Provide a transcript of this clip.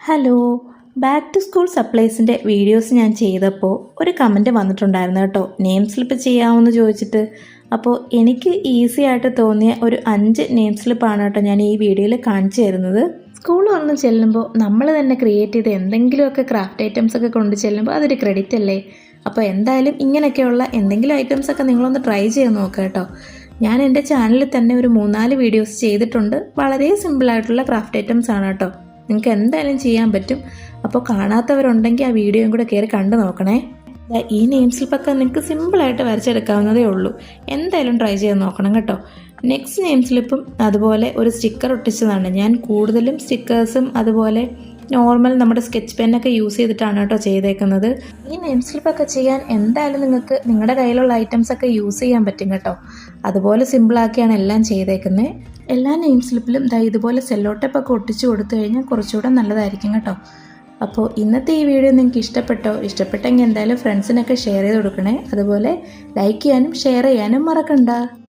Hello, back to school സപ്ലൈസിൻ്റെ videos ഞാൻ ചെയ്തപ്പോൾ ഒരു കമൻറ്റ് വന്നിട്ടുണ്ടായിരുന്നു കേട്ടോ, നെയിം സ്ലിപ്പ് ചെയ്യാമെന്ന് ചോദിച്ചിട്ട്. അപ്പോൾ എനിക്ക് ഈസി ആയിട്ട് തോന്നിയ ഒരു 5 നെയിം സ്ലിപ്പാണ് കേട്ടോ ഞാൻ ഈ വീഡിയോയിൽ കാണിച്ചു തരുന്നത്. സ്കൂൾ വന്ന് ചെല്ലുമ്പോൾ നമ്മൾ തന്നെ ക്രിയേറ്റ് ചെയ്ത് എന്തെങ്കിലുമൊക്കെ ക്രാഫ്റ്റ് ഐറ്റംസ് ഒക്കെ കൊണ്ട് ചെല്ലുമ്പോൾ അതൊരു ക്രെഡിറ്റ് അല്ലേ. അപ്പോൾ എന്തായാലും ഇങ്ങനെയൊക്കെയുള്ള എന്തെങ്കിലും ഐറ്റംസൊക്കെ നിങ്ങളൊന്ന് ട്രൈ ചെയ്ത് നോക്കുക കേട്ടോ. ഞാൻ എൻ്റെ ചാനലിൽ തന്നെ ഒരു 3-4 വീഡിയോസ് ചെയ്തിട്ടുണ്ട്. വളരെ സിമ്പിളായിട്ടുള്ള ക്രാഫ്റ്റ് ഐറ്റംസ് ആണ് കേട്ടോ, നിങ്ങൾക്ക് എന്തായാലും ചെയ്യാൻ പറ്റും. അപ്പോൾ കാണാത്തവരുണ്ടെങ്കിൽ ആ വീഡിയോയും കൂടെ കയറി കണ്ടു നോക്കണേ. ഈ നെയിം സ്ലിപ്പൊക്കെ നിങ്ങൾക്ക് സിമ്പിളായിട്ട് വരച്ചെടുക്കാവുന്നതേ ഉള്ളൂ. എന്തായാലും ട്രൈ ചെയ്ത് നോക്കണം കേട്ടോ. നെക്സ്റ്റ് നെയിം സ്ലിപ്പും അതുപോലെ ഒരു സ്റ്റിക്കർ ഒട്ടിച്ചതാണ്. ഞാൻ കൂടുതലും സ്റ്റിക്കേഴ്സും അതുപോലെ നോർമൽ നമ്മുടെ സ്കെച്ച് പെന്നൊക്കെ യൂസ് ചെയ്തിട്ടാണ് കേട്ടോ ചെയ്തേക്കുന്നത്. ഈ നെയിം സ്ലിപ്പൊക്കെ ചെയ്യാൻ എന്തായാലും നിങ്ങൾക്ക് നിങ്ങളുടെ കയ്യിലുള്ള ഐറ്റംസൊക്കെ യൂസ് ചെയ്യാൻ പറ്റും കേട്ടോ. അതുപോലെ സിമ്പിളാക്കിയാണ് എല്ലാം ചെയ്തേക്കുന്നത്. എല്ലാ നെയിം സ്ലിപ്പിലും ഇതുപോലെ സെല്ലോ ടേപ്പൊക്കെ ഒട്ടിച്ച് കൊടുത്തു കഴിഞ്ഞാൽ കുറച്ചുകൂടെ നല്ലതായിരിക്കും കേട്ടോ. അപ്പോൾ ഇന്നത്തെ ഈ വീഡിയോ നിങ്ങൾക്ക് ഇഷ്ടപ്പെട്ടെങ്കിൽ എന്തായാലും ഫ്രണ്ട്സിനൊക്കെ ഷെയർ ചെയ്ത് കൊടുക്കണേ. അതുപോലെ ലൈക്ക് ചെയ്യാനും ഷെയർ ചെയ്യാനും മറക്കണ്ട.